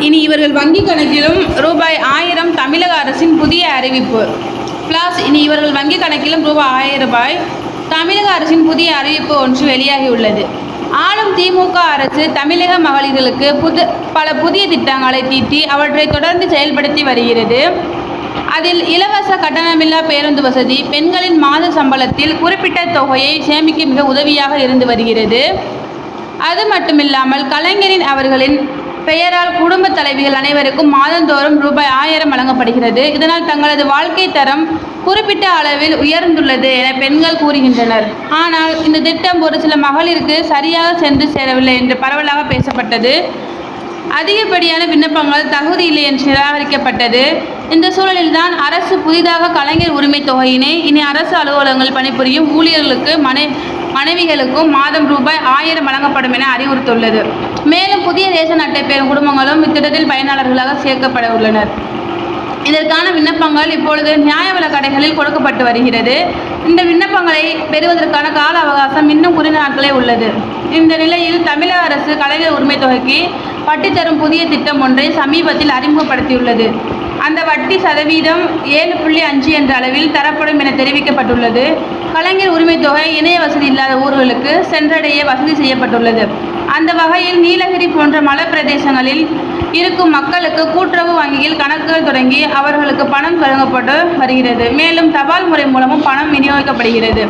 இனி இவர்கள் வங்கி கணக்கிலும் ரூபாய் 1000 தமிழக அரசின் புதிய அறிவிப்பு. இனி இவர்கள் வங்கி கணக்கிலும் ரூபாய் 1000 தமிழக அரசின் புதிய அறிவிப்பு ஒன்று வெளியாகியுள்ளது. ஆளும் திமுக அரசு தமிழக மகளிர்களுக்கு பல புதிய திட்டங்களை தீட்டி அவற்றை தொடர்ந்து செயல்படுத்தி வருகிறது. அதில் இலவச கட்டணமில்லா பேருந்து வசதி, பெண்களின் மாத சம்பளத்தில் குறிப்பிட்ட தொகையை சேமிக்க மிக உதவியாக இருந்து வருகிறது. அது மட்டுமில்லாமல் கலைஞரின் அவர்களின் பெயரால் குடும்ப தலைவிகள் அனைவருக்கும் மாதந்தோறும் ரூபாய் 1000 வழங்கப்படுகிறது. இதனால் தங்களது வாழ்க்கை தரம் குறிப்பிட்ட அளவில் உயர்ந்துள்ளது என பெண்கள் கூறுகின்றனர். ஆனால் இந்த திட்டம் ஒரு சில மகளிருக்கு சரியாக சென்று சேரவில்லை என்று பரவலாக பேசப்பட்டது. அதிகப்படியான விண்ணப்பங்கள் தகுதி இல்லை என்று நிராகரிக்கப்பட்டது. இந்த சூழலில்தான் அரசு புதிதாக கலைஞர் உரிமை தொகையினை இனி அரசு அலுவலகங்கள் பணிபுரியும் ஊழியர்களுக்கு மனைவிகளுக்கும் மாதம் ரூபாய் 1000 வழங்கப்படும் என அறிவுறுத்தியுள்ளது. மேலும் புதிய ரேஷன் அட்டை பெறும் குடும்பங்களும் இத்திட்டத்தில் பயனாளர்களாக சேர்க்கப்பட உள்ளனர். இதற்கான விண்ணப்பங்கள் இப்பொழுது நியாய விலைக் கடைகளில் கொடுக்கப்பட்டு வருகிறது. இந்த விண்ணப்பங்களை பெறுவதற்கான கால அவகாசம் இன்னும் குறைந்த நாட்களே உள்ளது. இந்த நிலையில் தமிழக அரசு கலைஞர் உரிமை தொகைக்கு வட்டி தரும் புதிய திட்டம் ஒன்றை சமீபத்தில் அறிமுகப்படுத்தியுள்ளது. அந்த வட்டி சதவீதம் 7.5 என்ற அளவில் தரப்படும் என தெரிவிக்கப்பட்டுள்ளது. கலைஞர் உரிமை தொகை இணைய வசதி இல்லாத ஊர்களுக்கு சென்றடைய வசதி செய்யப்பட்டுள்ளது. அந்த வகையில் நீலகிரி போன்ற மலைப்பிரதேசங்களில் இருக்கும் மக்களுக்கு கூட்டுறவு வங்கியில் கணக்குகள் தொடங்கி அவர்களுக்கு பணம் வழங்கப்பட்டு வருகிறது. மேலும் தபால் முறை மூலமும் பணம் விநியோகிக்கப்படுகிறது.